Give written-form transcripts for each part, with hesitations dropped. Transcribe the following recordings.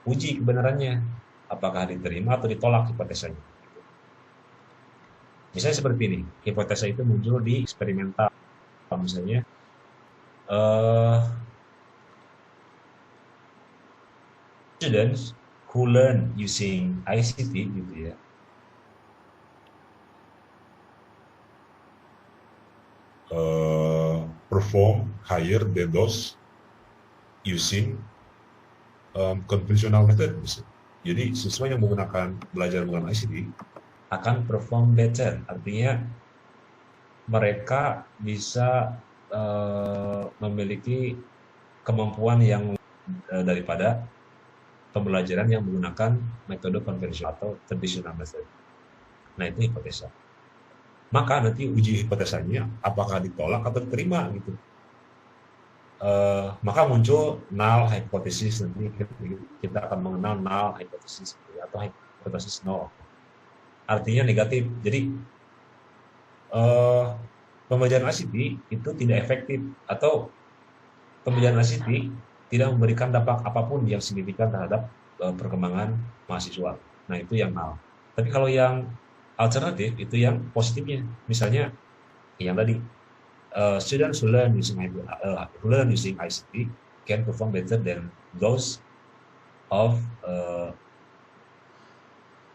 uji kebenarannya, apakah diterima atau ditolak hipotesanya. Misalnya seperti ini, hipotesa itu muncul di eksperimental, misalnya students who learn using ICT gitu ya, perform higher than those using conventional method. Jadi siswa yang belajar menggunakan ICT akan perform better, artinya mereka bisa memiliki kemampuan yang daripada pembelajaran yang menggunakan metode konvensional atau traditional method. Nah, itu hipotesa. Maka nanti uji hipotesanya apakah ditolak atau diterima gitu. Maka muncul null hypothesis, nanti kita akan mengenal null hypothesis atau hypothesis null. Artinya negatif. Jadi pembelajaran ICT itu tidak efektif atau pembelajaran ICT tidak memberikan dampak apapun yang signifikan terhadap perkembangan mahasiswa. Nah, itu yang null. Tapi kalau yang alternatif itu yang positifnya. Misalnya yang tadi students who learn using ICT can perform better than those of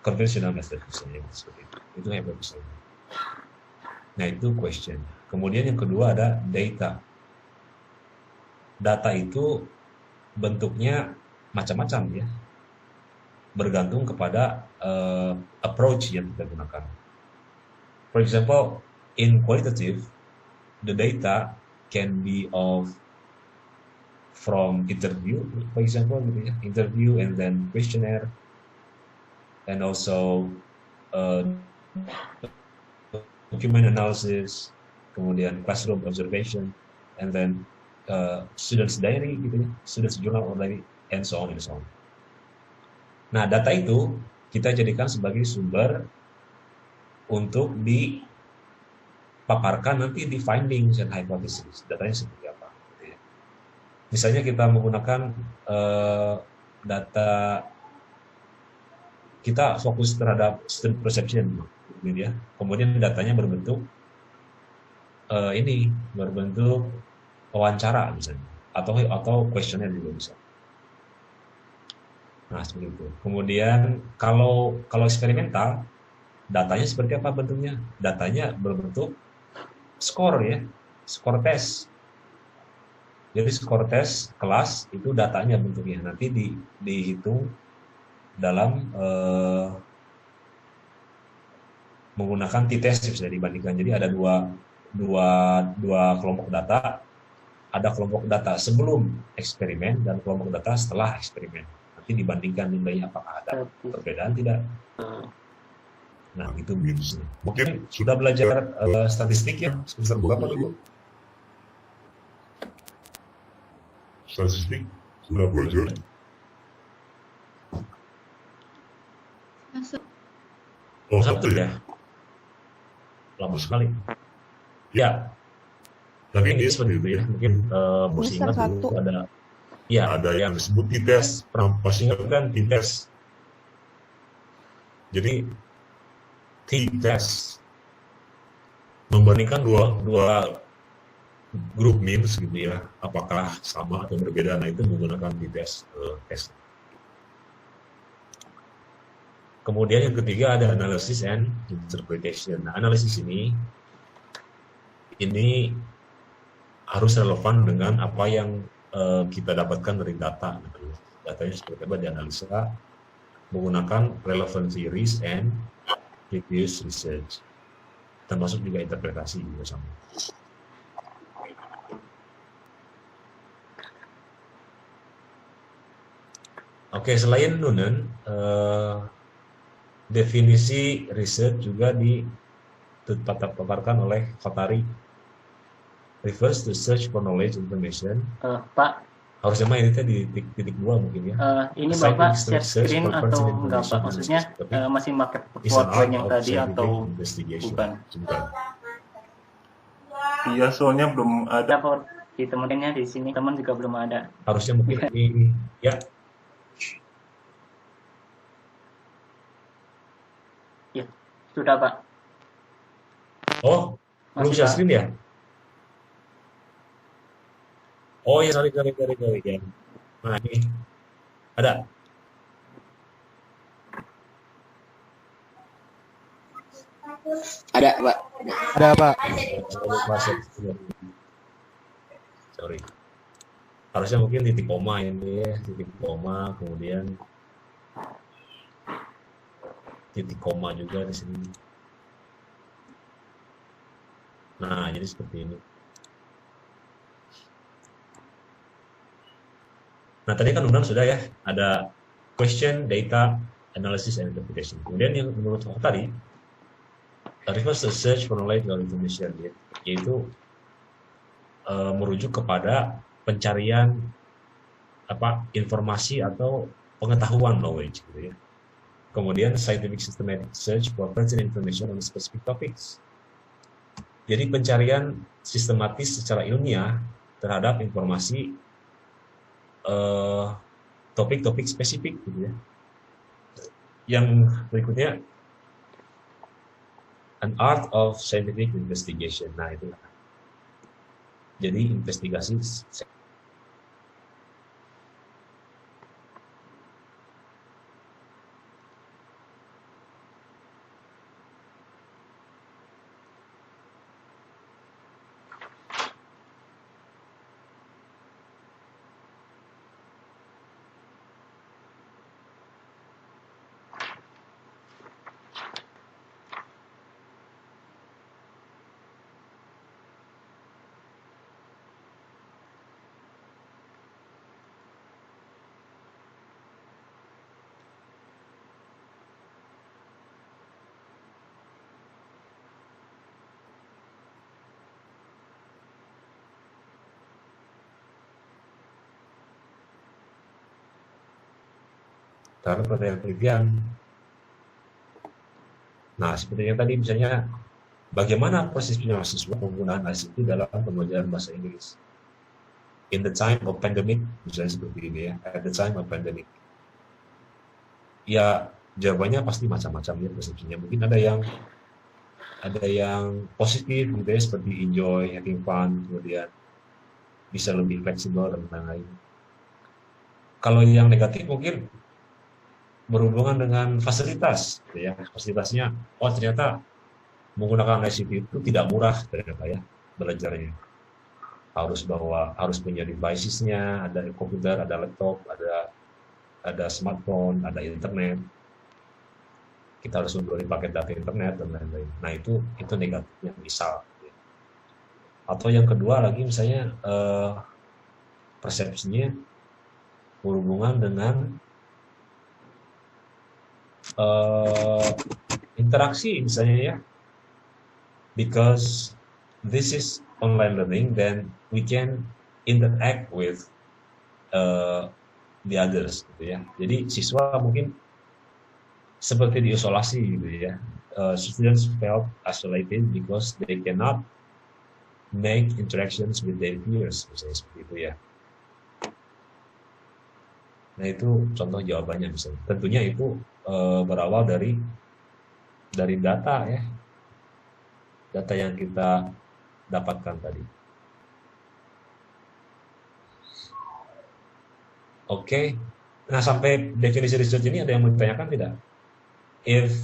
conventional method, misalnya seperti itu. Itu hypothesis. Nah, itu question. Kemudian yang kedua ada data. Data itu bentuknya macam-macam ya, bergantung kepada approach yang kita gunakan. For example, in qualitative, the data can be from interview, for example, gitu ya, interview and then questionnaire, and also document analysis, kemudian classroom observation, and then students diary gitu ya, students journal or diary, and so on and so on. Nah, data itu kita jadikan sebagai sumber untuk dipaparkan nanti di findings and hypothesis. Datanya seperti apa? Gitu ya. Misalnya kita menggunakan data, kita fokus terhadap student perception, gitu ya. Kemudian datanya berbentuk berbentuk wawancara misalnya, atau questionnaire juga bisa. Nah, seperti itu. Kemudian kalau eksperimental, datanya seperti apa bentuknya? Datanya berbentuk skor ya, skor tes. Jadi skor tes kelas itu datanya bentuknya nanti dihitung dalam menggunakan t-test bisa dibandingkan. Jadi ada dua kelompok data. Ada kelompok data sebelum eksperimen dan kelompok data setelah eksperimen. Nanti dibandingkan nilainya apakah ada perbedaan tidak. Nah, itu begitu. Mungkin sudah belajar statistik ya semester berapa dulu? Statistik sudah belajar? Satu ya? Lama sekali. Ya. Tapi ini seperti itu ya. Mungkin masih ingat dulu ada yang disebut t-test. Pasti ingat kan t-test? Jadi t-test membandingkan dua grup means gitu ya, apakah sama atau berbeda. Nah, itu menggunakan t-test test. Kemudian yang ketiga ada analysis and interpretation. Nah, analisis ini harus relevan dengan apa yang kita dapatkan dari data. Datanya seperti apa dianalisa menggunakan relevant theories and previous research, termasuk juga interpretasi bersama. Oke, selain Noonan, definisi riset juga dipaparkan oleh Kotari. Refers to search for knowledge information. Pak, harusnya mah ini di titik 2 mungkin ya. Ini Bapak share screen atau enggak Pak? Maksudnya masih pakai PowerPoint yang tadi atau bukan? Iya, soalnya belum ada. Di temennya di sini teman juga belum ada. Harusnya mungkin ini ya. Sudah, Pak. Oh, belum Masih, bisa Pak. screen ya? Oh ya, sorry. Ya. Nah, ini ada. Ada, Pak. Ada, Pak. Sorry. Harusnya mungkin titik koma ini ya, titik koma, kemudian titik koma juga di sini. Nah, jadi seperti ini. Nah, tadi kan undang sudah ya, ada question, data, analysis, and interpretation. Kemudian yang menurut saya tadi, refers to search for knowledge or information, yaitu merujuk kepada pencarian informasi atau pengetahuan, knowledge gitu ya. Kemudian scientific systematic search for present information on specific topics. Jadi pencarian sistematis secara ilmiah terhadap informasi topik-topik spesifik gitu ya. Yang berikutnya, an art of scientific investigation. Nah, itulah. Jadi investigasi terhadap pertanyaan penelitian. Nah, seperti yang tadi misalnya, bagaimana proses mahasiswa penggunaan ICT dalam pembelajaran bahasa Inggris? In the time of pandemic, misalnya seperti ini ya, at the time of pandemic. Ya, jawabannya pasti macam-macam ya persepsinya. Mungkin ada yang positif gitu ya, seperti enjoy, having fun, kemudian bisa lebih fleksibel dan lain-lain. Kalau yang negatif mungkin berhubungan dengan fasilitas, gitu ya. Fasilitasnya, ternyata menggunakan ICT itu tidak murah ternyata ya belajarnya. Harus punya devices-nya, ada komputer, ada laptop, ada smartphone, ada internet. Kita harus membeli paket data internet dan lain-lain. Nah, itu negatifnya misal. Atau yang kedua lagi misalnya persepsinya berhubungan dengan interaksi misalnya ya, because this is online learning, then we can interact with the others gitu ya. Jadi siswa mungkin seperti diisolasi gitu ya. Students felt isolated because they cannot make interactions with their peers, misalnya seperti itu ya. Nah, itu contoh jawabannya misalnya. Tentunya itu berawal dari data ya, data yang kita dapatkan tadi. Oke. Nah, sampai definisi research ini ada yang mau ditanyakan tidak? If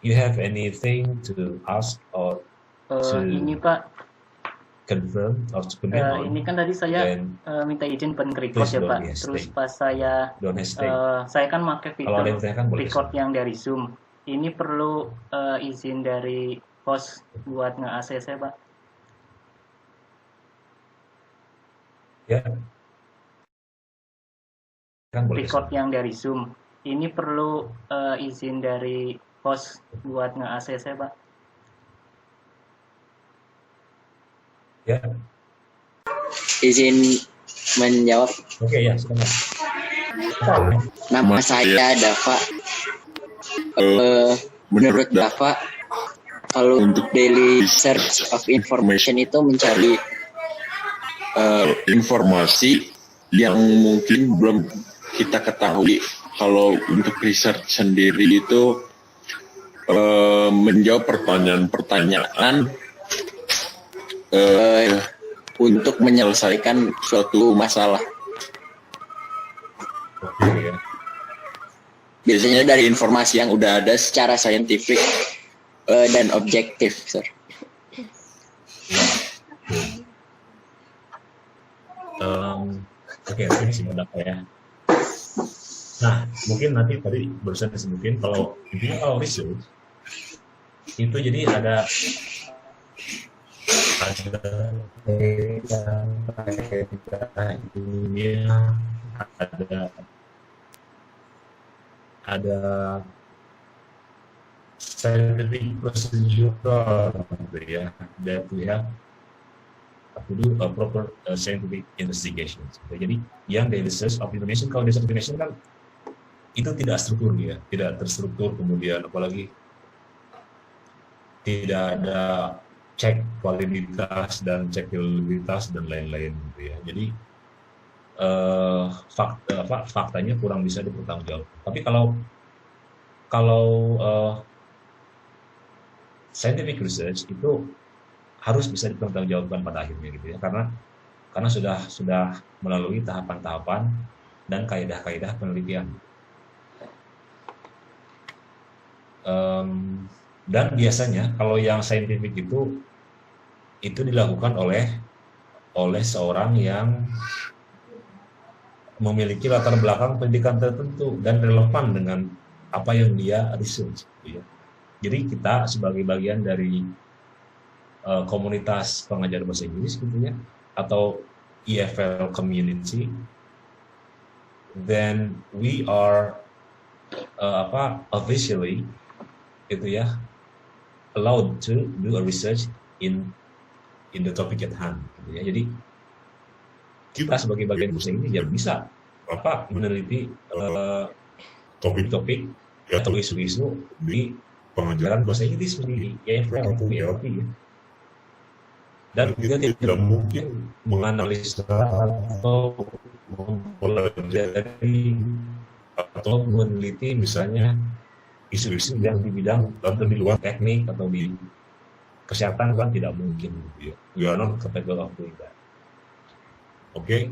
you have anything to ask or to ini Pak, confirm or to comment on, ini kan tadi saya minta izin pen-record ya Pak. Terus pas saya kan pakai fitur record yang dari Zoom. Ini perlu izin dari host buat nge-ACC Pak. Ya. Kan record yang dari Zoom. Ini perlu izin dari host buat nge-ACC Pak. Ya. Izin menjawab. Oke, ya, silakan. Nama saya Dava. Menurut Dava, kalau untuk daily search of information itu mencari informasi yang mungkin belum kita ketahui. Kalau untuk research sendiri itu menjawab pertanyaan-pertanyaan untuk menyelesaikan suatu masalah. Oke, ya. Biasanya dari informasi yang udah ada secara saintifik dan objektif, sir. Oke, ini sih mendapat ya. Nah, mungkin nanti tadi barusan disebutin kalau intinya kalau research itu jadi ada ininya, ada scientific procedure gitu ya, that we have to do a proper scientific investigation. Jadi yang dari research of information, kalau research information kan itu tidak struktur ya, tidak terstruktur, kemudian apalagi tidak ada cek validitas dan cek reliabilitas dan lain-lain gitu ya. Jadi faktanya kurang bisa dipertanggungjawabkan. Tapi kalau scientific research itu harus bisa dipertanggungjawabkan pada akhirnya gitu ya, karena sudah melalui tahapan-tahapan dan kaidah-kaidah penelitian. Dan biasanya kalau yang saintifik itu dilakukan oleh seorang yang memiliki latar belakang pendidikan tertentu dan relevan dengan apa yang dia research gitu ya. Jadi kita sebagai bagian dari komunitas pengajar bahasa Inggris gitu ya, atau EFL community, then we are officially itu ya allowed to do a research in the topic at hand gitu ya. Jadi kita sebagai bagian bahasa Inggris ya bisa meneliti topik-topik atau isu-isu di pengajaran bahasa Inggris sendiri, EFL ya. Dan juga tidak mungkin menganalisa atau mempelajari atau meneliti misalnya isu-isu yang di bidang atau di luar teknik atau di kesehatan kan tidak mungkin gitu ya. We are not capable of doing that. Oke.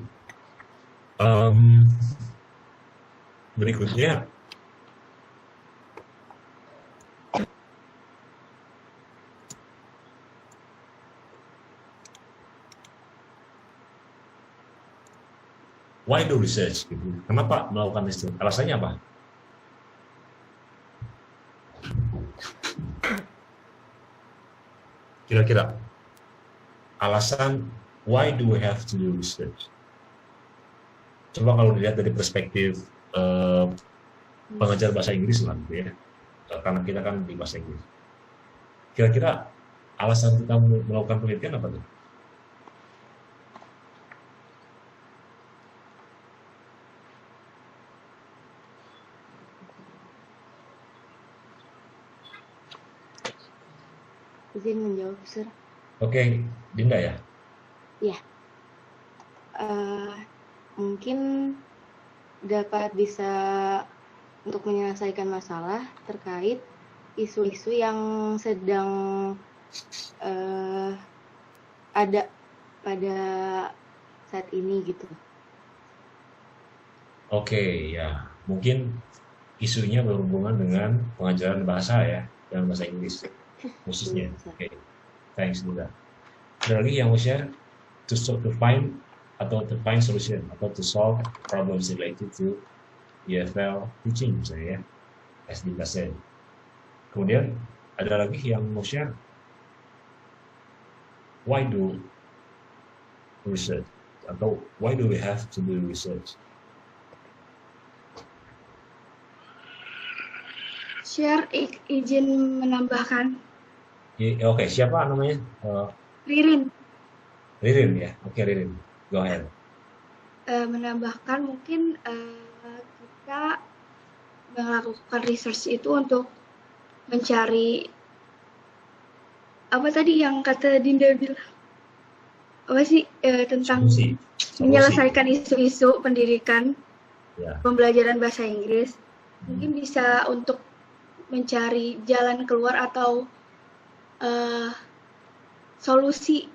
Berikutnya why do research? Kenapa melakukan research? Alasannya apa? Kira-kira alasan why do we have to do research? Coba kalau dilihat dari perspektif pengajar bahasa Inggris lah, ya, karena kita kan di bahasa Inggris. Kira-kira alasan kita melakukan penelitian apa tuh? Izin menjawab, Sir. Oke, Dinda ya? Ya. Mungkin dapat bisa untuk menyelesaikan masalah terkait isu-isu yang sedang ada pada saat ini gitu. Oke, ya. Mungkin isunya berhubungan dengan pengajaran bahasa ya, dan bahasa Inggris khususnya. Oke, thanks Dinda. Ada lagi yang mau share to find solution atau to solve problems related to EFL teaching misalnya ya, as Dinda said. Kemudian ada lagi yang mau share why do research atau why do we have to do research? Share, izin menambahkan. Oke, siapa namanya? Ririn. Ririn ya, oke Ririn, go ahead. Menambahkan mungkin kita melakukan research itu untuk mencari apa tadi yang kata Dinda bilang? Apa sih tentang Solusi. menyelesaikan isu-isu pendidikan, Ya. pembelajaran bahasa Inggris. Mungkin bisa untuk mencari jalan keluar atau solusi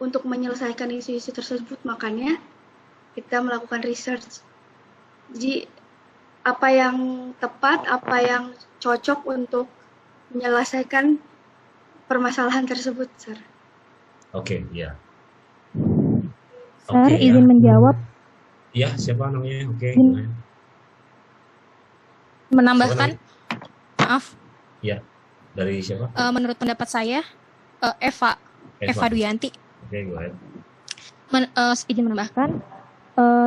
untuk menyelesaikan isu-isu tersebut, makanya kita melakukan research. Jadi apa yang tepat, apa yang cocok untuk menyelesaikan permasalahan tersebut, Sir. Oke, ya. Sir, izin menjawab. Ya, siapa namanya? Oke. Menambahkan, maaf. Ya, dari siapa? Menurut pendapat saya, Eva Duyanti. Oke, go ahead. Izin menambahkan,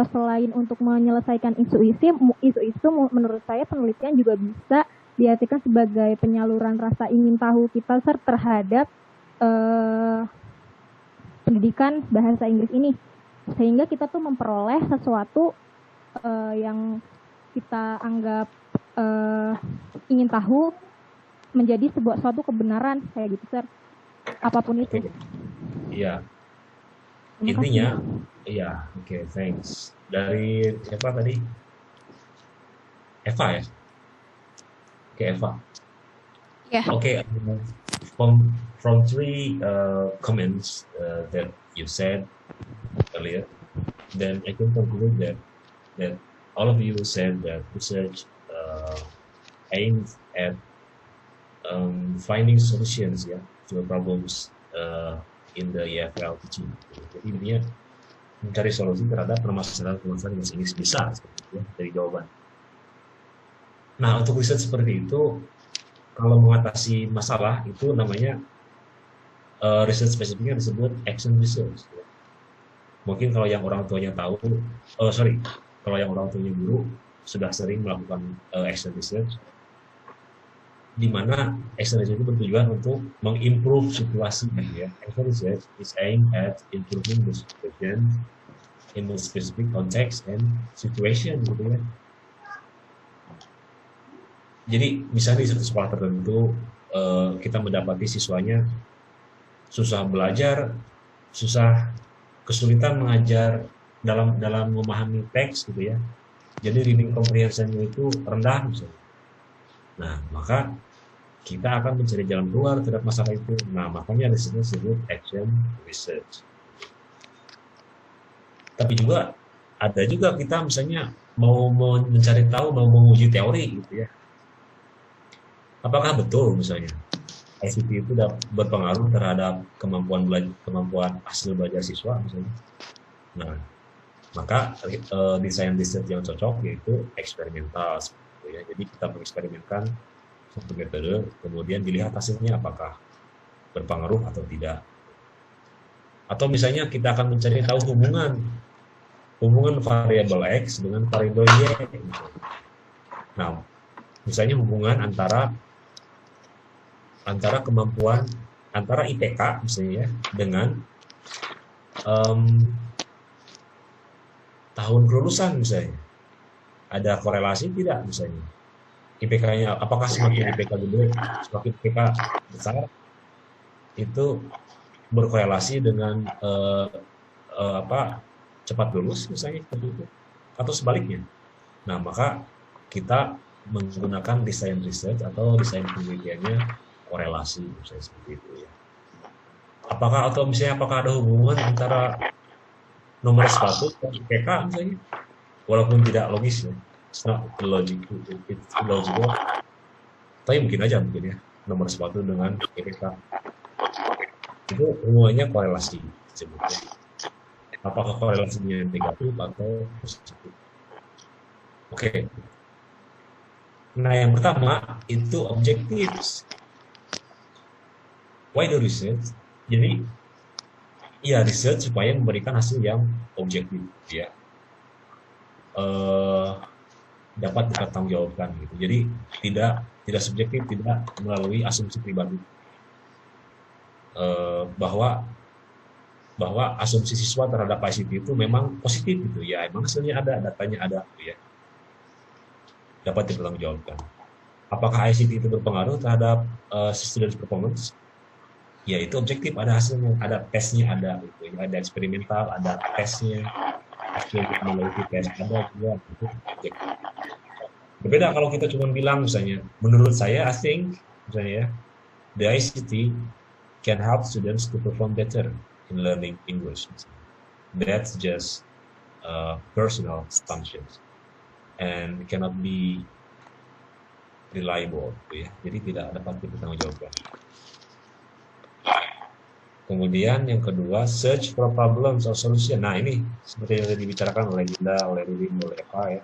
selain untuk menyelesaikan isu-isu, menurut saya penelitian juga bisa diartikan sebagai penyaluran rasa ingin tahu kita terhadap pendidikan bahasa Inggris ini, sehingga kita tuh memperoleh sesuatu yang kita anggap ingin tahu menjadi suatu kebenaran kayak gitu, Sir. Apapun itu. Iya. Intinya, iya, oke, thanks. Dari siapa tadi? Eva ya? Oke, Eva. Yeah. Okay, from three comments that you said earlier, then I can conclude that all of you said that research aims at finding solutions to problems in the EFL teaching. Jadi intinya mencari solusi terhadap permasalahan bahasa Inggris bisa seperti itu dari jawaban. Nah, untuk riset seperti itu, kalau mengatasi masalah itu namanya riset spesifiknya disebut action research. Mungkin kalau yang orang tuanya tahu, kalau yang orang tuanya guru sudah sering melakukan action research, di mana action research itu bertujuan untuk mengimprove situasi. Action research is aimed at improving the situation in a specific context and situation, gitu ya. Jadi misalnya di satu sekolah tertentu kita mendapati siswanya susah belajar, kesulitan mengajar dalam memahami teks, gitu ya. Jadi reading comprehension-nya itu rendah misalnya. Nah, maka kita akan mencari jalan keluar terhadap masalah itu. Nah, makanya disebut action research. Tapi juga ada juga kita misalnya mau mencari tahu, mau menguji teori, gitu ya. Apakah betul misalnya ICT itu berpengaruh terhadap kemampuan hasil belajar siswa misalnya? Nah, maka desain research yang cocok yaitu eksperimental, gitu ya. Jadi kita mengeksperimenkan satu metode, kemudian dilihat hasilnya apakah berpengaruh atau tidak. Atau misalnya kita akan mencari tahu hubungan variabel X dengan variabel Y. Nah, misalnya hubungan antara kemampuan antara IPK misalnya dengan tahun kelulusan misalnya. Ada korelasi tidak misalnya? IPK-nya, apakah semakin IPK gede, semakin IPK besar, itu berkorelasi dengan cepat lulus misalnya, seperti itu, atau sebaliknya. Nah, maka kita menggunakan desain research atau desain penelitiannya korelasi misalnya seperti itu ya. Apakah ada hubungan antara nomor sepatu dan IPK misalnya, walaupun tidak logis ya. It's not logical, it's illogical. Tapi mungkin aja ya, nomor sepatu dengan IPK. Itu hubungannya korelasi sebutnya. Apakah korelasinya negatif atau positif? Oke. Nah, yang pertama itu objectives. Why the research? Jadi, ya research supaya memberikan hasil yang objektif, ya. Dapat dipertanggungjawabkan gitu. Jadi tidak subjektif, tidak melalui asumsi pribadi. Bahwa asumsi siswa terhadap ICT itu memang positif gitu ya. Emang hasilnya ada, datanya ada gitu ya. Dapat dipertanggungjawabkan. Apakah ICT itu berpengaruh terhadap student performance? Ya itu objektif, ada hasilnya, ada tesnya ada gitu ya. Ada eksperimental, ada tesnya. Hasil melalui tes ada juga itu objektif. Berbeda kalau kita cuma bilang misalnya, menurut saya, I think, misalnya ya, the ICT can help students to perform better in learning English. That's just personal assumptions and cannot be reliable, gitu ya. Jadi tidak dapat dipertanggungjawabkan. Kemudian yang kedua, search for problems or solution. Nah ini seperti yang tadi dibicarakan oleh Ginda, oleh Ririn, oleh Eva ya,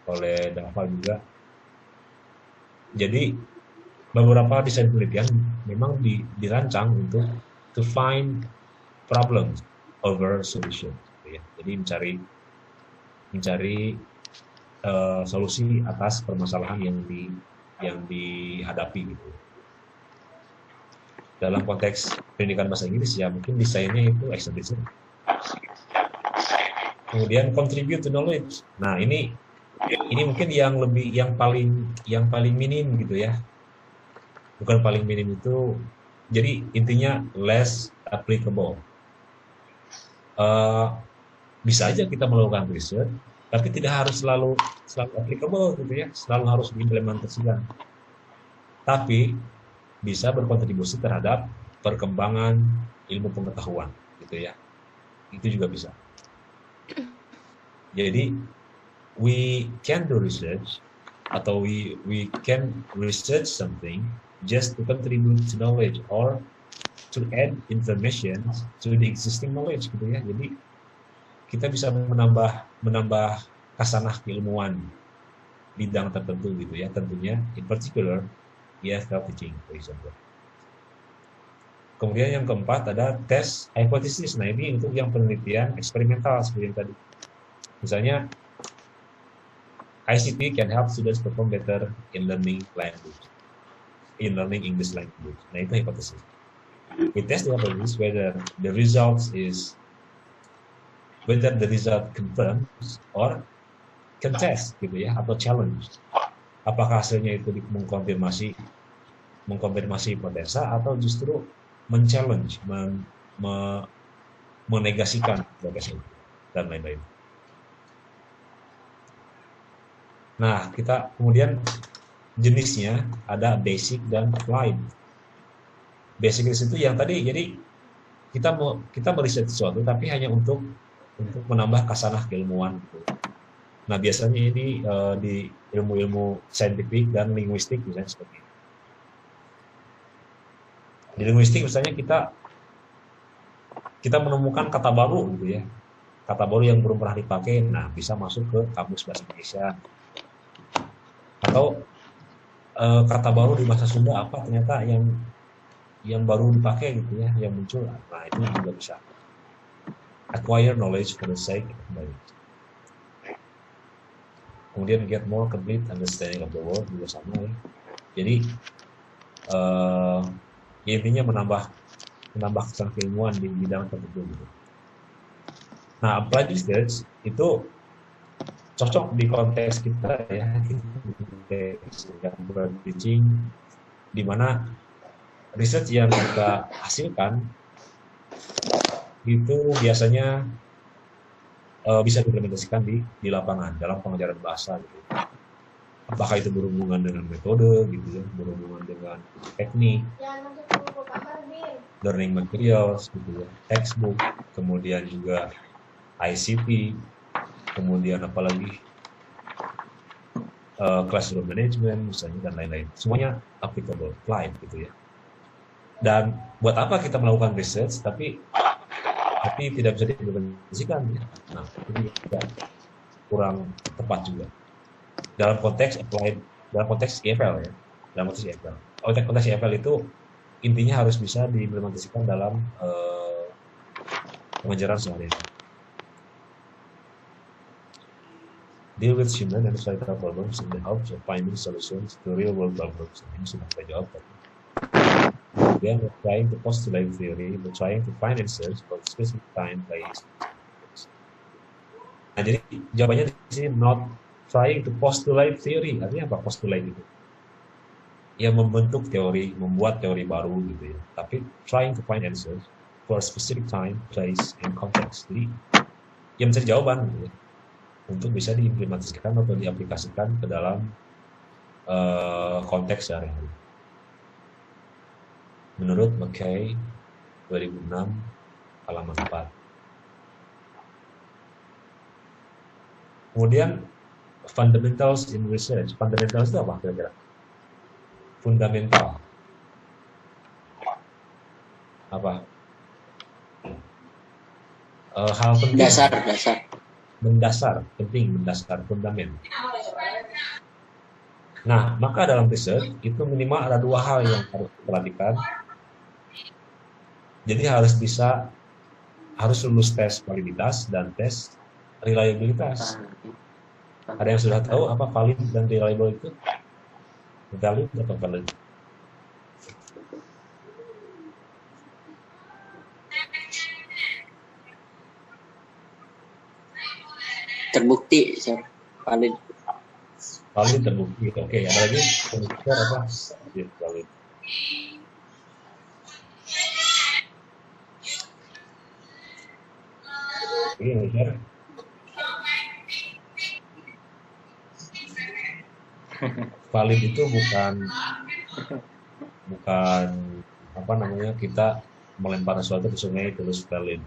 oleh Dava juga. Jadi beberapa desain penelitian memang dirancang untuk to find problems over solution. Gitu ya. Jadi mencari solusi atas permasalahan yang dihadapi gitu. Dalam konteks pendidikan bahasa Inggris ya mungkin desainnya itu exhibition. Kemudian contribute to knowledge. Nah ini mungkin yang paling minim gitu ya. Bukan paling minim itu. Jadi intinya less applicable. Bisa aja kita melakukan research, tapi tidak harus selalu applicable gitu ya. Selalu harus diimplementasikan. Tapi bisa berkontribusi terhadap perkembangan ilmu pengetahuan gitu ya. Itu juga bisa. Jadi we can do research atau we can research something just to contribute to knowledge or to add information to the existing knowledge gitu ya. Jadi kita bisa menambah kasanah keilmuan bidang tertentu gitu ya. Tentunya in particular EFL teaching, for example. Kemudian yang keempat ada tes hipotesis. Nah ini untuk yang penelitian eksperimental seperti yang tadi. Misalnya ICT can help students perform better in learning English language. Nah itu hipotesis. We test the hypothesis whether the result confirms or contest gitu ya, atau challenge. Apakah hasilnya itu mengkonfirmasi hipotesa atau justru men-challenge, menegasikan hipotesa itu dan lain-lain. Nah, kita kemudian jenisnya ada basic dan applied. Basic itu yang tadi, jadi kita meriset sesuatu tapi hanya untuk menambah kasanah keilmuan gitu. Nah, biasanya ini di ilmu-ilmu saintifik dan linguistik misalnya seperti ini. Di linguistik misalnya kita menemukan kata baru gitu ya. Kata baru yang belum pernah dipakai, nah bisa masuk ke kamus bahasa Indonesia. Atau kata baru di bahasa Sunda apa ternyata yang baru dipakai gitu ya, yang muncul. Nah, itu juga bisa. Acquire knowledge for the sake of knowledge. Kemudian get more complete understanding of the world juga sama ya. Jadi intinya menambah kesan keilmuan di bidang tertentu gitu. Nah, applied research itu cocok di konteks kita ya, yang teaching, di mana research yang kita hasilkan itu biasanya bisa diimplementasikan di lapangan dalam pengajaran bahasa gitu. Apakah itu berhubungan dengan metode gitu ya, berhubungan dengan teknik, learning materials gitu ya, textbook, kemudian juga ICT, kemudian apalagi classroom management misalnya dan lain-lain. Semuanya applicable, applied gitu ya. Dan buat apa kita melakukan research tapi tidak bisa diimplementasikan ya. Nah, ini juga kurang tepat juga. Dalam konteks applied, dalam konteks EFL ya. Dalam konteks EFL. Konteks EFL itu intinya harus bisa diimplementasikan dalam pengajaran sehari-hari. Deal with human and societal problems in the hopes of finding solutions to real-world problems. Ini sudah saya jawab tadi. Then we're trying to postulate theory, we're trying to find answers for specific time, place. Nah, jadi jawabannya di sini not trying to postulate theory. Artinya apa postulate itu? Ya membentuk teori, membuat teori baru gitu ya. Tapi trying to find answers for a specific time, place, and context. Jadi yang mencari jawaban gitu ya. untuk bisa diimplementasikan atau diaplikasikan ke dalam konteks sehari-hari. Menurut McKay 2006 halaman 4. Kemudian fundamentals in research. Fundamentals itu apa kira-kira? Fundamental. Apa? Hal penting. Mendasar, penting, mendasar, fundament. Nah, maka dalam research itu minimal ada 2 hal yang harus diperhatikan. Jadi harus lulus tes validitas dan tes reliabilitas. Ada yang sudah tahu apa valid dan reliable itu? Valid atau valid? Terbukti, valid. Valid terbukti. Oke, ada lagi pembuktian apa? Valid. Oke, Mister. Valid itu bukan apa namanya, kita melempar sesuatu ke sungai terus valid.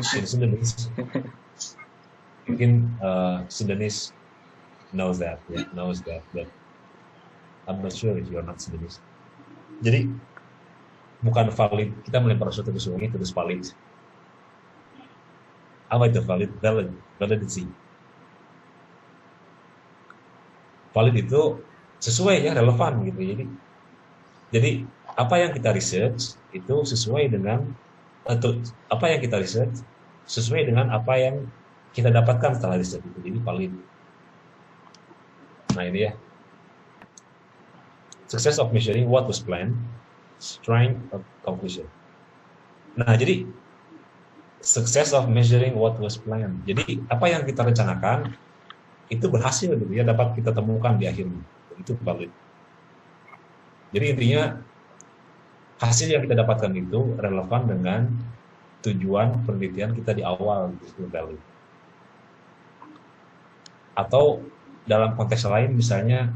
Sindonis mungkin Sindonis knows that, but I'm not sure if you're not Sindonis. Jadi bukan valid kita melempar sesuatu ke sungai terus valid. Apa itu validity? Valid itu sesuai ya, relevan gitu. Jadi apa yang kita research itu sesuai dengan apa yang kita research sesuai dengan apa yang kita dapatkan setelah riset itu. Jadi valid. Nah ini ya. Success of measuring what was planned, strength of conclusion. Nah jadi success of measuring what was planned. Jadi apa yang kita rencanakan itu berhasil gitu ya, dapat kita temukan di akhirnya. Itu valid. Jadi intinya hasil yang kita dapatkan itu relevan dengan tujuan penelitian kita di awal, itu valid. Atau dalam konteks lain misalnya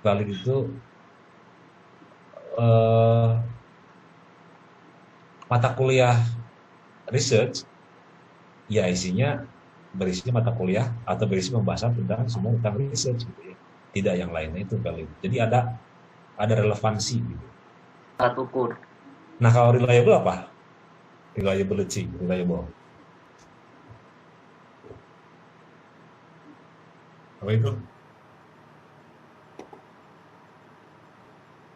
valid itu mata kuliah research ya berisi mata kuliah atau berisi pembahasan tentang semua tentang research gitu ya. Tidak yang lainnya, itu valid. Jadi ada relevansi gitu. Alat ukur. Nah kalau reliable apa? Reliable. Apa itu?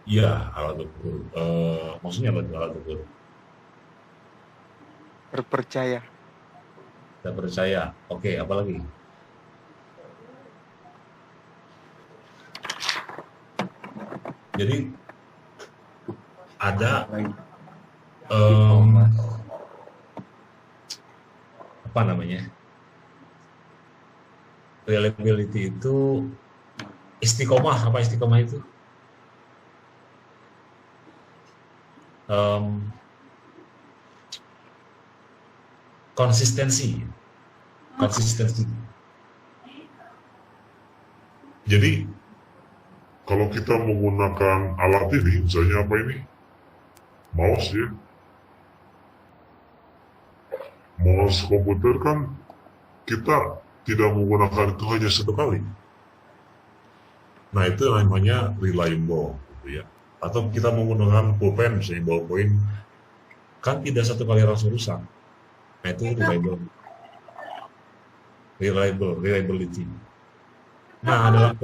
Iya, alat ukur. Maksudnya apa alat ukur? Terpercaya. Oke, apa lagi? Jadi ada apa namanya? Reliability itu istiqomah. Apa istiqomah itu? Konsistensi. Jadi kalau kita menggunakan alat ini, misalnya apa ini? Mouse ya. Mouse komputer kan kita tidak menggunakan itu hanya satu kali. Nah itu namanya reliable gitu ya. Atau kita menggunakan pulpen, misalnya ballpoint, kan tidak satu kali langsung rusak. Nah itu reliability. Nah dalam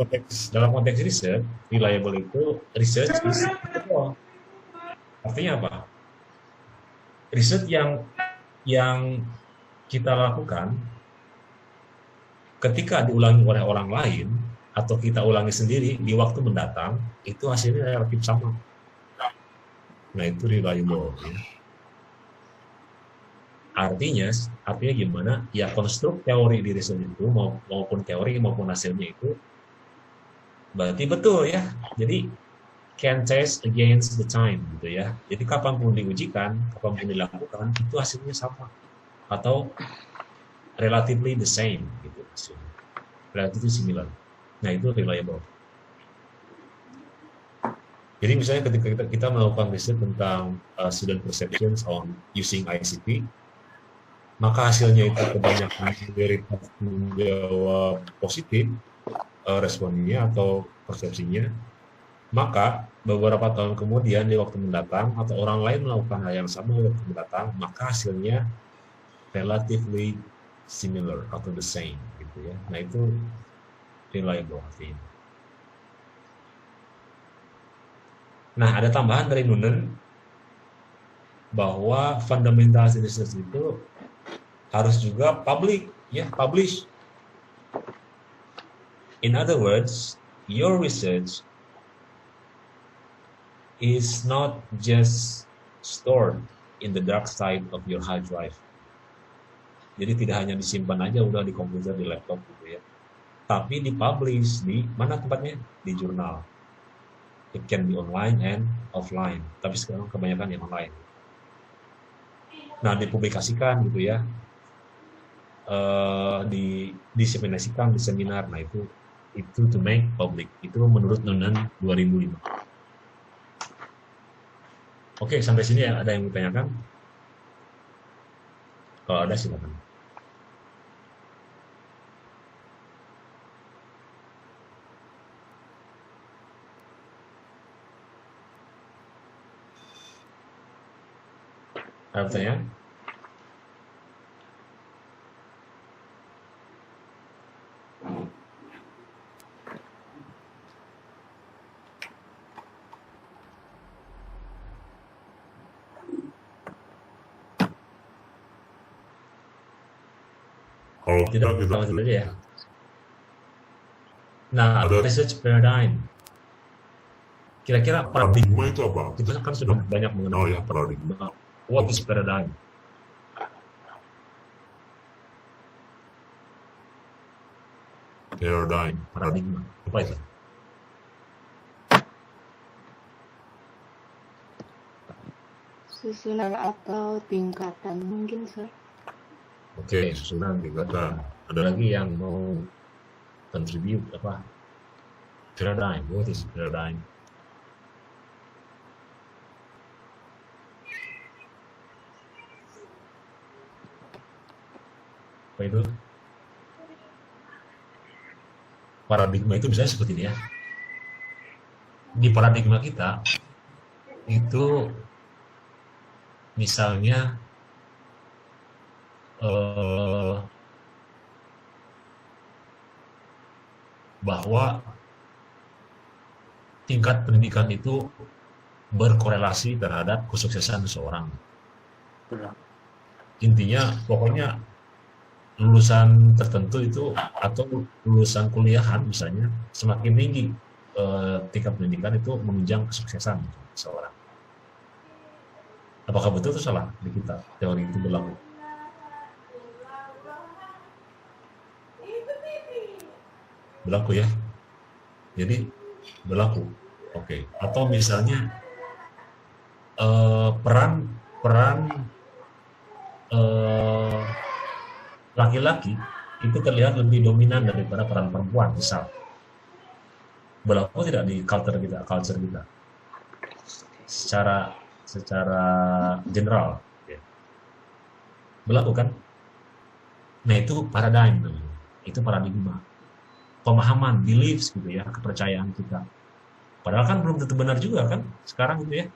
konteks research, reliable itu research is reliable. Artinya apa? Riset yang kita lakukan ketika diulangi oleh orang lain atau kita ulangi sendiri di waktu mendatang itu hasilnya relatif sama. Nah itu reliable ya. Artinya gimana? Ya konstruk teori di riset itu maupun teori maupun hasilnya itu berarti betul ya. Jadi can test against the time gitu ya. Jadi kapanpun diujikan, kapanpun dilakukan itu hasilnya sama. Atau relatively the same, gitu maksudnya. Relatively similar. Nah, itu reliable. Jadi misalnya ketika kita melakukan riset tentang student perceptions on using ICT, maka hasilnya itu kebanyakan mayoritas menjawab positif responnya atau persepsinya, maka beberapa tahun kemudian di waktu mendatang atau orang lain melakukan hal yang sama di waktu mendatang, maka hasilnya relatively similar atau the same, gitu ya. Nah, itu reliable artinya. Nah, ada tambahan dari Noonan bahwa fundamental research itu harus juga public, ya, publish. In other words, your research is not just stored in the dark side of your hard drive. Jadi tidak hanya disimpan aja udah di komputer, di laptop gitu ya. Tapi dipublish di mana tempatnya? Di jurnal. It can be online and offline. Tapi sekarang kebanyakan yang online. Nah, dipublikasikan gitu ya. Diseminasikan di seminar. Nah, itu to make public. Itu menurut Noonan 2005. Oke, sampai sini ya. Ada yang ditanyakan? Kalau ada silakan. Ada pertanyaan? Kalau Tidak, kita lanjut aja ya. Nah, research paradigm. Kira-kira paradigma itu apa? Kita kan sudah banyak mengenai paradigma. What is paradigm? Paradigma. Apa itu? Susunan atau tingkatan mungkin, Sir. Oke, susunan tingkatan. Ada lagi yang mau contribute apa? Paradigm. What is paradigm? Apa itu? Paradigma itu misalnya seperti ini ya. Di paradigma kita itu misalnya bahwa tingkat pendidikan itu berkorelasi terhadap kesuksesan seseorang. Intinya pokoknya lulusan tertentu itu atau lulusan kuliahan misalnya semakin tinggi tingkat pendidikan itu menunjang kesuksesan seseorang. Apakah betul atau salah di kita teori itu berlaku? Berlaku ya. Jadi berlaku. Oke. Atau misalnya peran laki-laki itu terlihat lebih dominan daripada peran perempuan, misal. Berlaku tidak di culture kita? Secara general. Ya. Berlaku kan? Nah, itu paradigm. Itu paradigma. Pemahaman, beliefs gitu ya, kepercayaan kita. Padahal kan belum tentu benar juga kan sekarang gitu ya.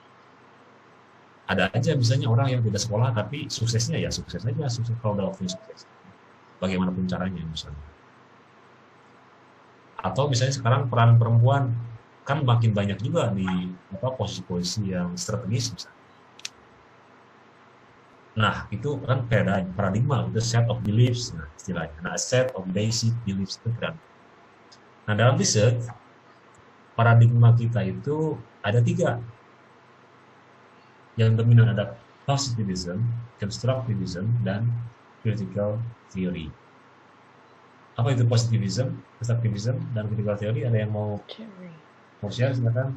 Ada aja misalnya orang yang tidak sekolah tapi suksesnya ya sukses aja, sukses kalau udah waktunya sukses. Bagaimanapun caranya misalnya. Atau misalnya sekarang peran perempuan kan makin banyak juga di posisi-posisi yang strategis misalnya. Nah, itu kan paradigma, itu set of beliefs nah, istilahnya. Nah, set of basic beliefs itu kan. Nah, dalam riset paradigma kita itu ada 3. Yang dominan ada positivism, constructivism, dan critical theory. Apa itu positivism, constructivism, dan critical theory? Ada yang mau share? Silakan.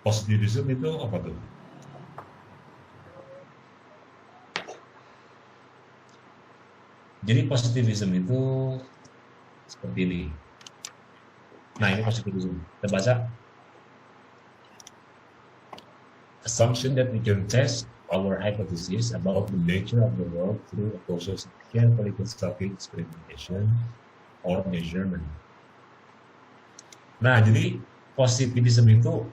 Positivism itu apa tuh? Jadi positivism itu seperti ini. Nah, ini positivism. Kita baca. Assumption that we can test our hypothesis about the nature of the world through a process of carefully constructed experimentation or measurement. Nah, jadi positivism itu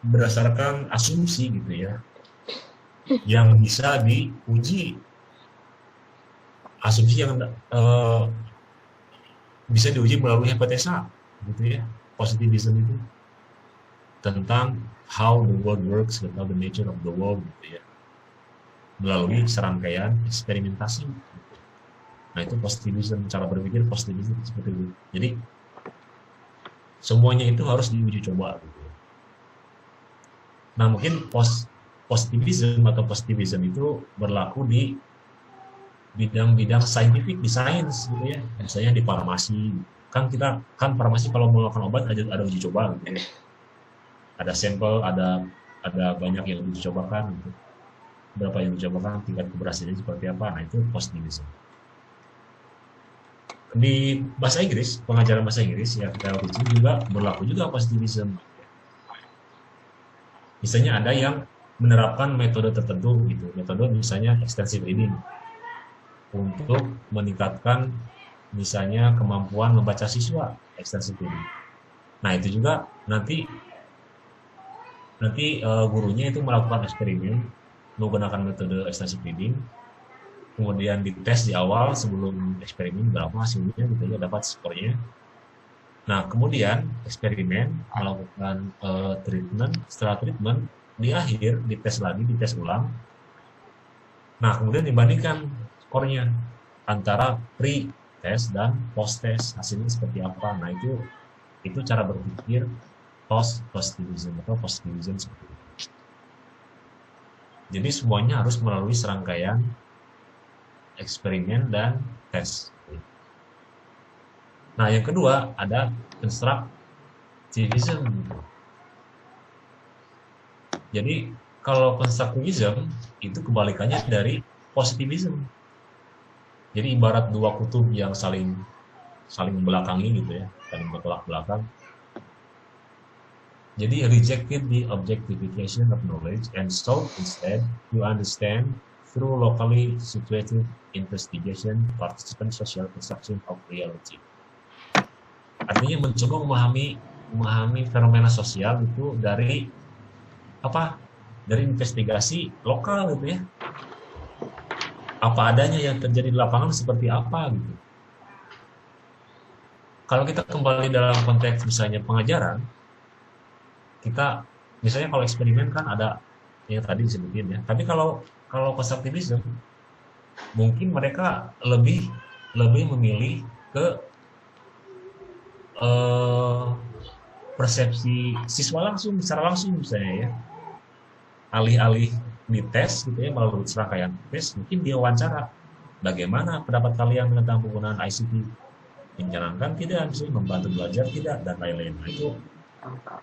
berdasarkan asumsi gitu ya, yang bisa diuji. Asumsi yang bisa diuji melalui hipotesa gitu ya, positivism itu tentang how the world works, atau the nature of the world gitu ya, melalui serangkaian eksperimentasi. Nah, itu positivism, cara berpikir positivism seperti itu. Jadi semuanya itu harus diuji coba gitu. Nah, mungkin positivism atau positivism itu berlaku di bidang-bidang scientific, di sains gitu ya. Misalnya di farmasi, kan farmasi kalau melakukan obat ada uji coba gitu ya. Ada sampel, ada banyak yang dicobakan gitu. Berapa yang dicobakan, tingkat keberhasilannya seperti apa. Nah, itu positivism. Di bahasa Inggris, pengajaran bahasa Inggris ya, teaching juga berlaku juga positivism. Misalnya ada yang menerapkan metode tertentu gitu. Metode misalnya extensive reading untuk meningkatkan misalnya kemampuan membaca siswa, extensive reading. Nah, itu juga nanti gurunya itu melakukan eksperimen menggunakan metode extensive reading, kemudian dites di awal sebelum eksperimen berapa hasilnya gitu ya, dapat skornya. Nah, kemudian eksperimen melakukan treatment, setelah treatment di akhir dites lagi, dites ulang. Nah, kemudian dibandingkan skornya antara pre-test dan post-test, hasilnya seperti apa. Nah, itu cara berpikir positivism atau positivism seperti itu. Jadi semuanya harus melalui serangkaian eksperimen dan tes. Nah, yang kedua ada constructivism. Jadi kalau constructivism itu kebalikannya dari positivism. Jadi ibarat dua kutub yang saling membelakangi gitu ya, saling bertolak belakang. Jadi rejected the objectification of knowledge and sought instead to understand through locally situated investigation, participant social perception of reality. Artinya mencoba memahami fenomena sosial itu dari apa? Dari investigasi lokal gitu ya. Apa adanya yang terjadi di lapangan seperti apa gitu. Kalau kita kembali dalam konteks misalnya pengajaran, kita misalnya kalau eksperimen kan ada yang tadi disebutin ya. Tapi kalau constructivism mungkin mereka lebih memilih ke persepsi siswa langsung, secara langsung misalnya ya. Alih-alih dites gitu ya melalui serangkaian tes, mungkin dia wawancara. Bagaimana pendapat kalian tentang penggunaan ICT? Menyenangkan tidak, misalnya membantu belajar tidak, dan lain-lain. Nah,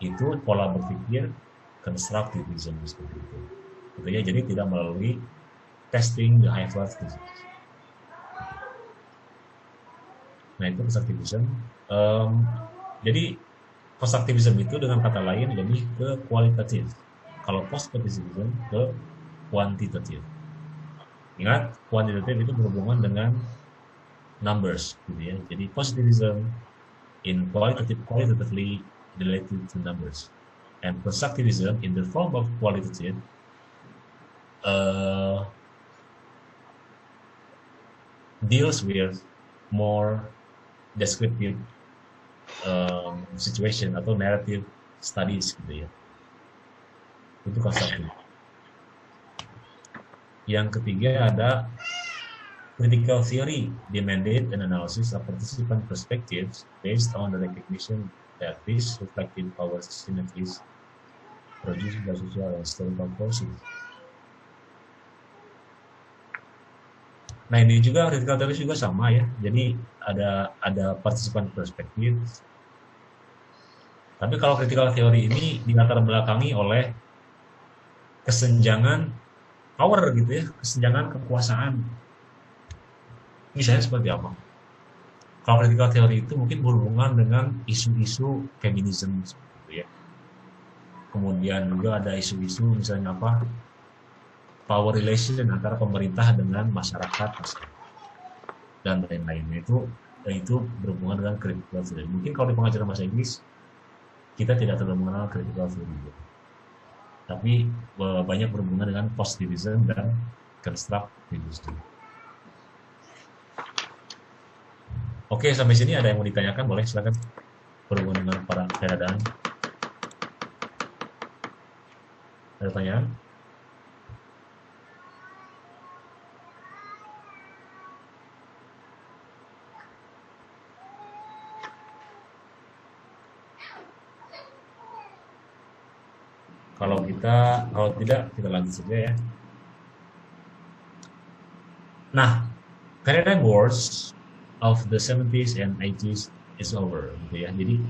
itu pola berpikir constructivism seperti itu. Gitu ya, jadi tidak melalui testing the hypothesis. Nah, itu constructivism. Jadi constructivism itu dengan kata lain lebih ke kualitatif. Kalau positivism ke kuantitatif. Ingat, kuantitatif itu berhubungan dengan numbers, gitu ya. Jadi positivism in qualitatively related to numbers, and constructivism in the form of qualitative deals with more descriptive situation atau narrative studies gitu ya. Itu constructive. Yang ketiga ada critical theory, demanded an analysis of participant perspectives based on the recognition that these reflective power synergies produced by social and historical forces. Nah, ini juga critical theory juga sama ya. Jadi ada participant perspective Tapi kalau critical theory ini dilatar belakangi oleh kesenjangan power gitu ya, kesenjangan kekuasaan. Misalnya seperti apa? Kalau critical theory itu mungkin berhubungan dengan isu-isu feminisme gitu ya. Kemudian juga ada isu-isu misalnya apa? Power relation antara pemerintah dengan masyarakat dan lain-lainnya itu berhubungan dengan critical theory. Mungkin kalau di pengajaran bahasa Inggris kita tidak terlalu mengenal critical theory, tapi banyak berhubungan dengan positivism dan constructivism. Oke, sampai sini ada yang mau ditanyakan, boleh silakan, berhubungan dengan para keadaan. Ada pertanyaan? Kalau tidak, kita lanjut saja ya. Nah, paradigm wars of the 70s and 80s is over, gitu ya. Jadi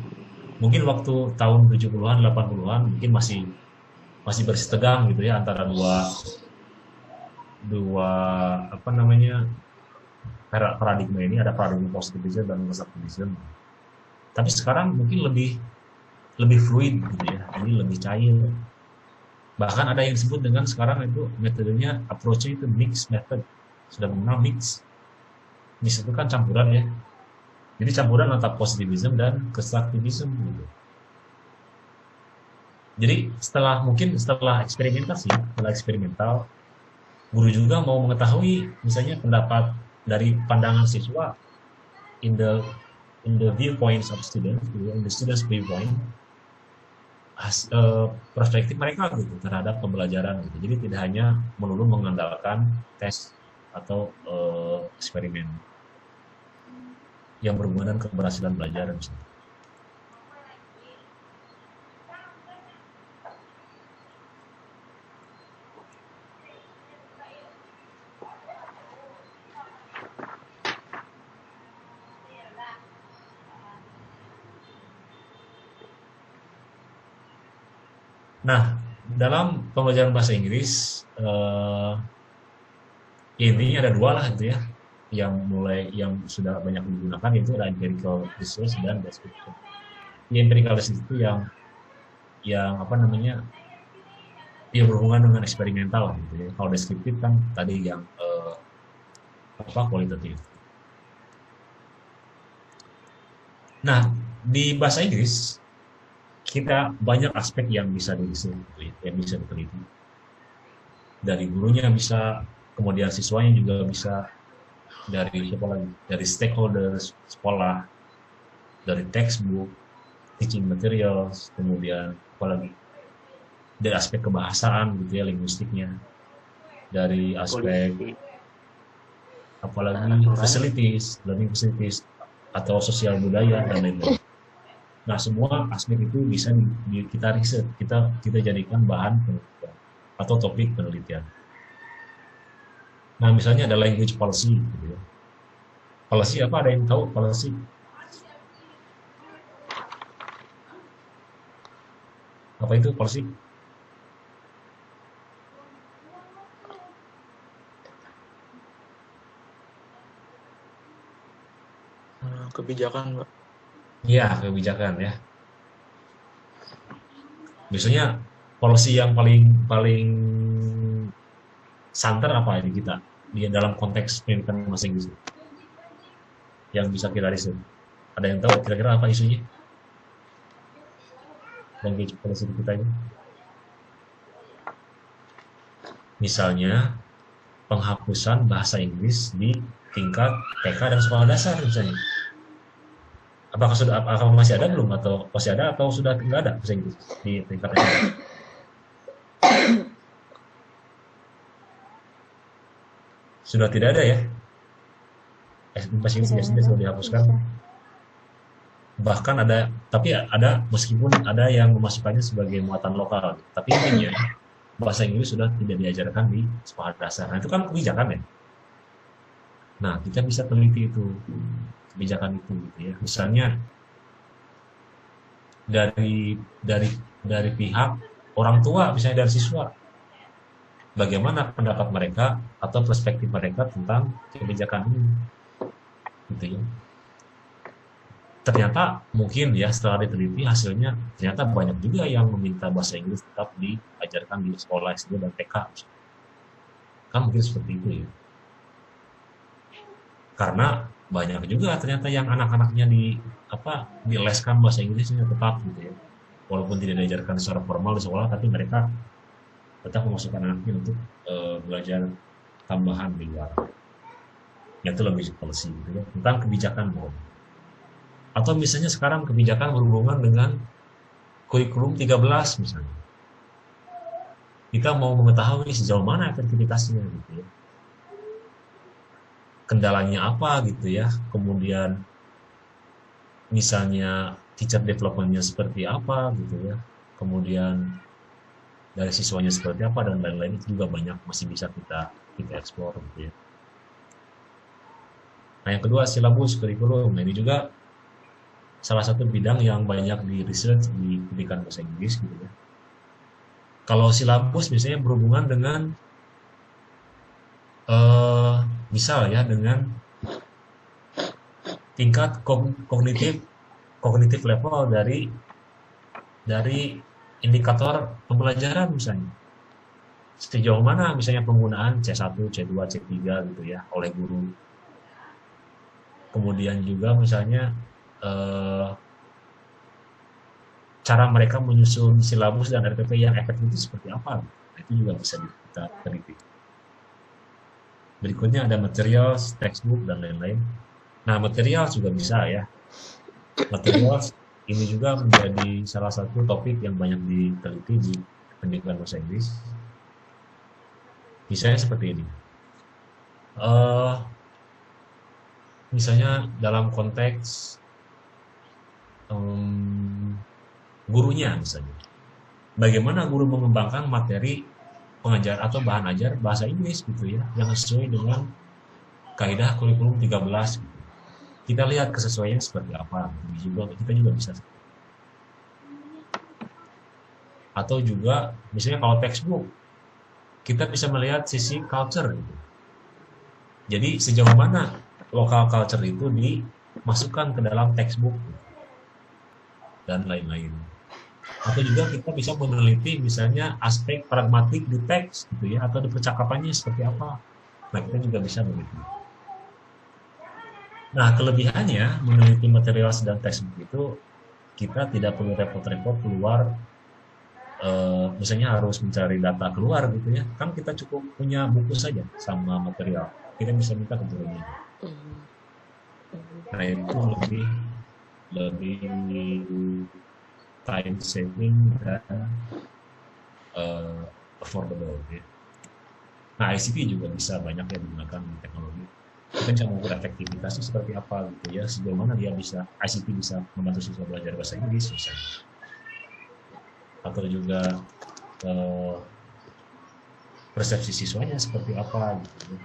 mungkin waktu tahun 70-an, 80-an mungkin masih bersitegang gitu ya antara dua apa namanya paradigma ini, ada paradigma positivism dan constructivism. Tapi sekarang mungkin lebih fluid gitu ya, jadi lebih cair. Bahkan ada yang disebut dengan sekarang itu metodenya, approach-nya itu mix method. Sudah mengenal mix. Mix itu kan campuran ya. Jadi campuran antara positivism dan constructivism gitu. Jadi setelah eksperimental, guru juga mau mengetahui misalnya pendapat dari pandangan siswa in the viewpoints of students, in the students' viewpoint, perspektif mereka gitu terhadap pembelajaran gitu. Jadi tidak hanya melulu mengandalkan tes atau eksperimen yang berhubungan dengan keberhasilan belajar misalnya. Nah, dalam pembelajaran bahasa Inggris ini ada dua lah gitu ya, yang sudah banyak digunakan, itu ada empirical research dan description. Empirical research itu yang apa namanya, yang berhubungan dengan eksperimental gitu ya. Kalau deskriptif kan tadi yang kualitatif. Nah, di bahasa Inggris kita banyak aspek yang bisa diteliti. Dari gurunya bisa, kemudian siswanya juga bisa, dari siapa lagi? Dari stakeholders sekolah, dari textbook, teaching materials, kemudian apa lagi? Dari aspek kebahasaan gitu ya, linguistiknya, dari aspek apalagi facilities, learning facilities, atau sosial budaya dan lain-lain. Nah, semua aspek itu bisa kita riset, kita jadikan bahan penelitian atau topik penelitian. Nah, misalnya ada language policy gitu ya. Policy apa, ada yang tahu policy? Apa itu policy? Kebijakan, Pak. Iya, kebijakan ya. Biasanya policy yang paling santer apa ini kita di dalam konteks pendidikan bahasa Inggris yang bisa kita riset? Ada yang tahu kira-kira apa isunya? Language policy kita ini. Misalnya penghapusan bahasa Inggris di tingkat TK dan sekolah dasar misalnya. Apakah masih ada belum, atau masih ada atau sudah tidak ada bahasa Inggris di tingkat TK? Sudah tidak ada ya? Bahasa Inggris sudah dihapuskan. Bahkan ada, tapi ada, meskipun ada yang memasukkannya sebagai muatan lokal, tapi intinya bahasa Inggris sudah tidak diajarkan di sekolah dasar. Nah, itu kan kebijakan ya. Nah, kita bisa teliti itu kebijakan itu gitu ya. Misalnya dari pihak orang tua, misalnya dari siswa, bagaimana pendapat mereka atau perspektif mereka tentang kebijakan ini, gitu ya. Ternyata mungkin ya setelah diteliti hasilnya ternyata banyak juga yang meminta bahasa Inggris tetap diajarkan di sekolah SD dan TK, kan mungkin seperti itu ya. Karena banyak juga ternyata yang anak-anaknya dileskan bahasa Inggrisnya tetap gitu ya, walaupun tidak diajarkan secara formal di sekolah, tapi mereka tetap memasukkan anaknya untuk belajar tambahan di luar. Itu lebih policy gitu ya, tentang kebijakan. Atau misalnya sekarang kebijakan berhubungan dengan kurikulum 13 misalnya. Kita mau mengetahui sejauh mana efektivitasnya gitu ya. Kendalanya apa gitu ya. Kemudian misalnya teacher development-nya seperti apa gitu ya. Kemudian dari siswanya seperti apa dan lain-lain, itu juga banyak masih bisa kita eksplor gitu ya. Nah, yang kedua silabus kurikulum. Nah, ini juga salah satu bidang yang banyak di research di pendidikan bahasa Inggris gitu ya. Kalau silabus misalnya berhubungan dengan misal ya dengan tingkat kognitif level dari indikator pembelajaran misalnya. Sejauh mana misalnya penggunaan C1, C2, C3 gitu ya oleh guru. Kemudian juga misalnya cara mereka menyusun silabus dan RPP yang efektif itu seperti apa? Nah, itu juga bisa kita teliti. Berikutnya ada material, textbook, dan lain-lain. Nah, material juga bisa ya. Material ini juga menjadi salah satu topik yang banyak diteliti di pendidikan bahasa Inggris. Misalnya seperti ini. Misalnya dalam konteks gurunya misalnya. Bagaimana guru mengembangkan materi pengajar atau bahan ajar bahasa Inggris gitu ya, yang sesuai dengan kaidah kurikulum 13 gitu. Kita lihat kesesuaian seperti apa. Kita juga bisa. Atau juga misalnya kalau textbook, kita bisa melihat sisi culture gitu. Jadi sejauh mana lokal culture itu dimasukkan ke dalam textbook dan lain-lain. Atau juga kita bisa meneliti misalnya aspek pragmatik di teks gitu ya, atau di percakapannya seperti apa. Nah, kita juga bisa meneliti. Nah, kelebihannya meneliti material dan textbook itu kita tidak perlu repot-repot keluar, misalnya harus mencari data keluar gitu ya. Kan kita cukup punya buku saja sama material. Kita bisa minta ke gurunya. Nah, itu lebih time saving dan affordable ya. Nah, ICT juga bisa banyak yang digunakan teknologi. Kita bisa mengukur efektivitasnya seperti apa gitu ya, sejauh mana ICT bisa membantu siswa belajar bahasa Inggris misalnya. Atau juga persepsi siswanya seperti apa gitu.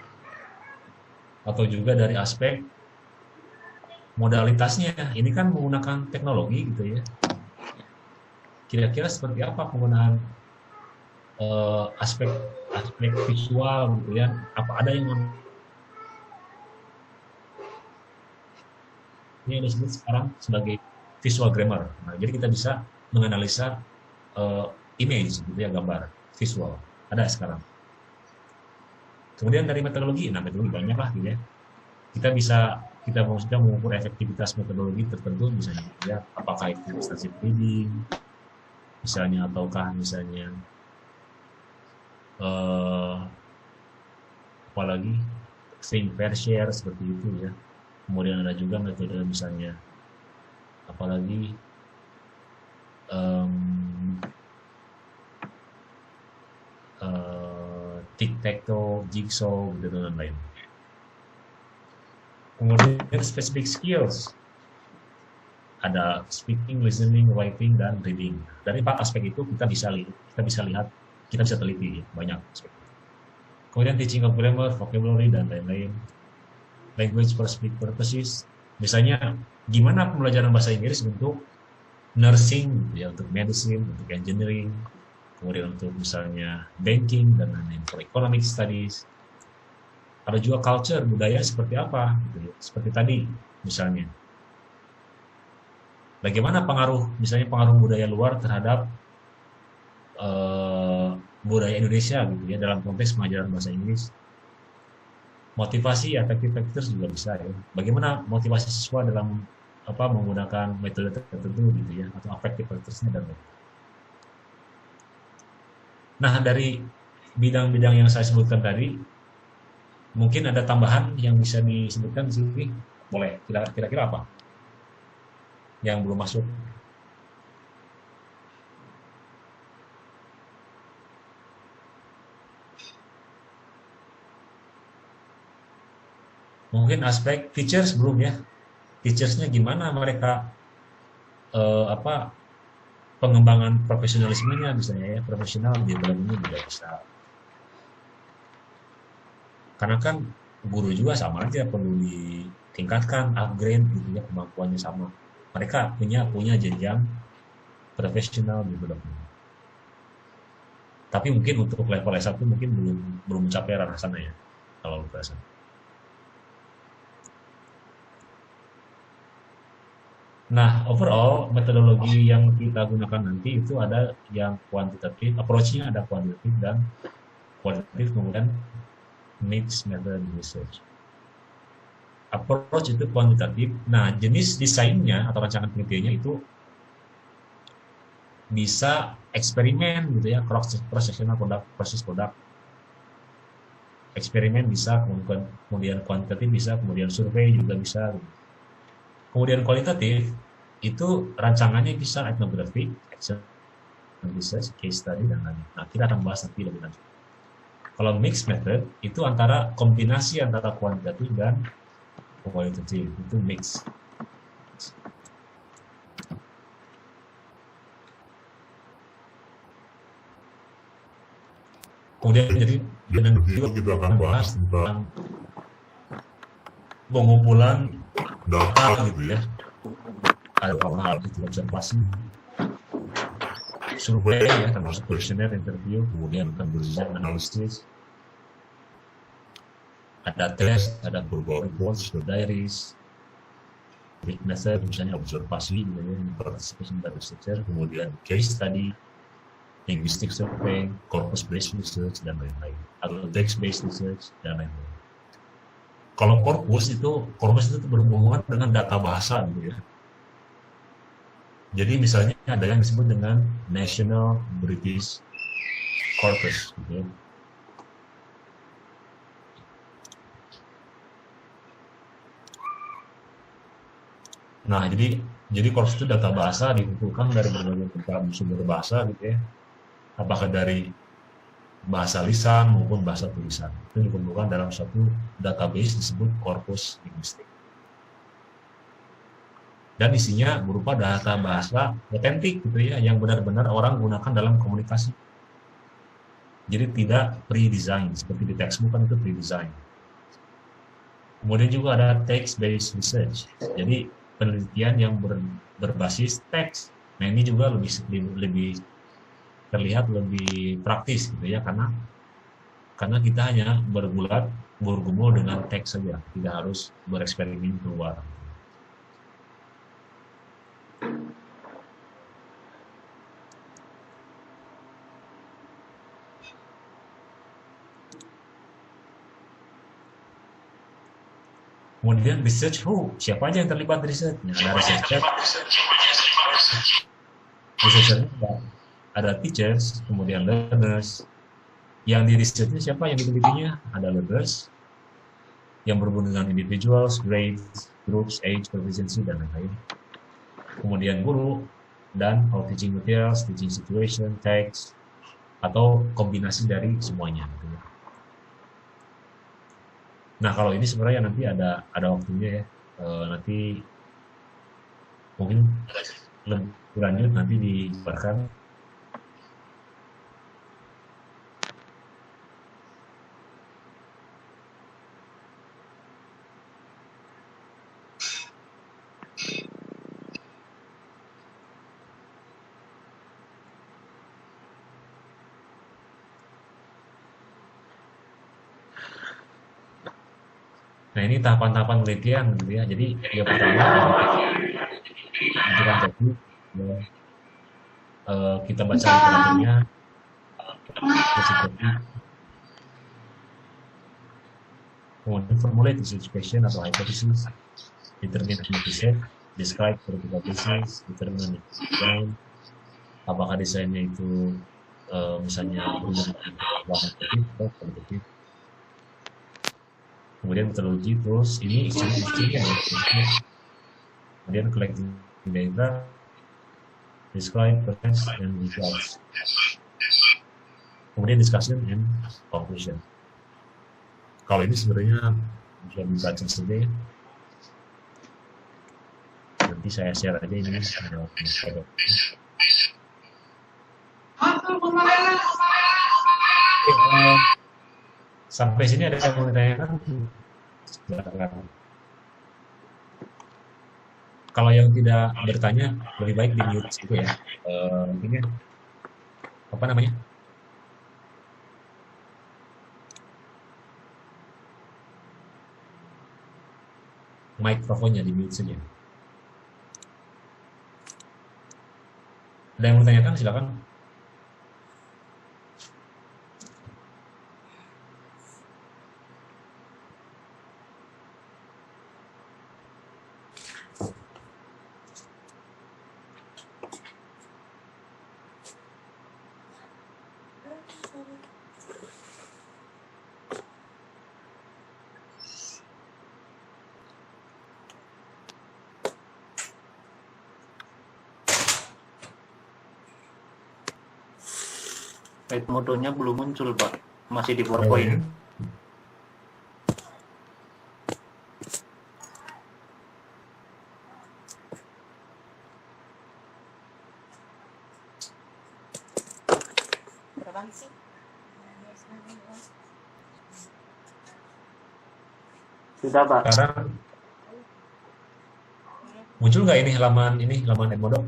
Atau juga dari aspek modalitasnya, ini kan menggunakan teknologi gitu ya. Kira-kira seperti apa penggunaan aspek visual gitu ya? Apa ada yang ini yang disebut sekarang sebagai visual grammar. Nah, jadi kita bisa menganalisa image gitu ya, gambar visual ada sekarang. Kemudian dari metodologi, metodologi banyak lah gitu ya. Kita maksudnya mengukur efektivitas metodologi tertentu misalnya ya, apakah itu extensive reading misalnya, ataukah misalnya apalagi think fair share seperti itu ya. Kemudian ada juga metode misalnya apalagi tic-tac-toe, jigsaw, dan lain-lain. Kemudian specific skills, ada speaking, listening, writing, dan reading. Dari 4 aspek itu kita bisa lihat, kita bisa teliti ya, banyak aspek. Kemudian teaching of grammar, vocabulary, dan lain-lain. Language for speech purposes, misalnya gimana pembelajaran bahasa Inggris untuk nursing ya, untuk medicine, untuk engineering, kemudian untuk misalnya banking dan lain-lain, for economic studies. Ada juga culture, budaya seperti apa gitu ya. Seperti tadi misalnya, bagaimana misalnya pengaruh budaya luar terhadap budaya Indonesia gitu ya, dalam konteks pengajaran bahasa Inggris. Motivasi affective factors juga bisa ya. Bagaimana motivasi siswa dalam menggunakan metode tertentu gitu ya, atau affective factorsnya dan lain. Nah, dari bidang-bidang yang saya sebutkan tadi, mungkin ada tambahan yang bisa disebutkan di sini. Boleh, kira-kira apa yang belum masuk? Mungkin aspek teachers belum ya. Teachersnya gimana mereka pengembangan profesionalismenya misalnya ya, profesional di dalam ini juga bisa. Karena kan guru juga sama aja perlu ditingkatkan, upgrade gitu ya, kemampuannya sama. Mereka punya jenjang profesional di dalam ini. Tapi mungkin untuk level S1 mungkin belum mencapai ranah sana ya, kalau berasa. Nah, overall metodologi yang kita gunakan nanti itu ada yang kuantitatif, approach-nya ada kuantitatif dan kualitatif, kemudian mixed method research. Approach itu kuantitatif. Nah, jenis desainnya atau rancangan penelitiannya itu bisa eksperimen gitu ya, cross-sectional proses produk. Eksperimen bisa, kemudian kuantitatif bisa, kemudian survei juga bisa. Kemudian kualitatif itu rancangannya bisa etnografi, action research, case study dan lain-lain. Nah, kita akan bahas nanti lebih lanjut. Kalau mixed method itu kombinasi antara kuantitatif dan kualitatif, itu mix. Kemudian jadi kita akan bahas tentang pengumpulan data gitu ya. Ada hal itu observasi, survei ya, termasuk questionnaire, interview, kemudian conversion analysis, ada tes, ada berbau reports, diaries, method misalnya observasi, kemudian participation dari researcher, kemudian case study, linguistic survey, corpus based research dan lain-lain, atau text based research dan lain-lain. Kalau corpus itu berhubungan dengan data bahasa gitu ya. Jadi misalnya ada yang disebut dengan National British Corpus gitu ya. Nah, jadi corpus itu data bahasa dikumpulkan dari berbagai sumber bahasa gitu ya. Apakah dari bahasa lisan maupun bahasa tulisan. Itu dikumpulkan dalam satu database disebut corpus linguistik. Dan isinya berupa data bahasa otentik gitu ya, yang benar-benar orang gunakan dalam komunikasi. Jadi tidak pre-design, seperti di textbook kan itu pre-design. Kemudian juga ada text-based research, jadi penelitian yang berbasis teks. Nah, ini juga lebih terlihat lebih praktis gitu ya, karena kita hanya bergumul dengan teks saja, tidak harus bereksperimen keluar. Kemudian research who, siapa aja yang terlibat research? Nah, ada researcher, ada teachers, kemudian learners. Yang di researchnya siapa yang ditelitinya? Ada learners, yang berhubungan dengan individuals, grades, groups, age, proficiency, dan lain-lain. Kemudian guru, dan all teaching materials, teaching situation, text, atau kombinasi dari semuanya. Nah, kalau ini sebenarnya nanti ada waktunya ya, nanti mungkin lebih lanjut nanti dijelaskan. Nah ini tahapan-tahapan penelitian gitu ya. Jadi yang pertama menentukan topik, kita baca literaturnya, kemudian formulate research question atau hypothesis, determine hypothesis, describe theoretical basis, determine design, apakah desainnya itu misalnya kuantitatif atau kualitatif. Kemudian metodologi, tools, ini isinya ya. Kemudian collecting data, describe process and results. Kemudian discussion and conclusion. Kalau ini sebenarnya bisa dibaca saja ya. Nanti saya share aja ini. Sampai sini ada yang mau ditanyakan? Kalau yang tidak bertanya, lebih baik di mute gitu ya. Ini apa namanya? Mikrofonnya di mute saja. Ada yang mau ditanyakan? Silakan. Modonya belum muncul, Pak. Masih di PowerPoint. Sudah, Pak. Sekarang muncul nggak ini halaman Edmodo?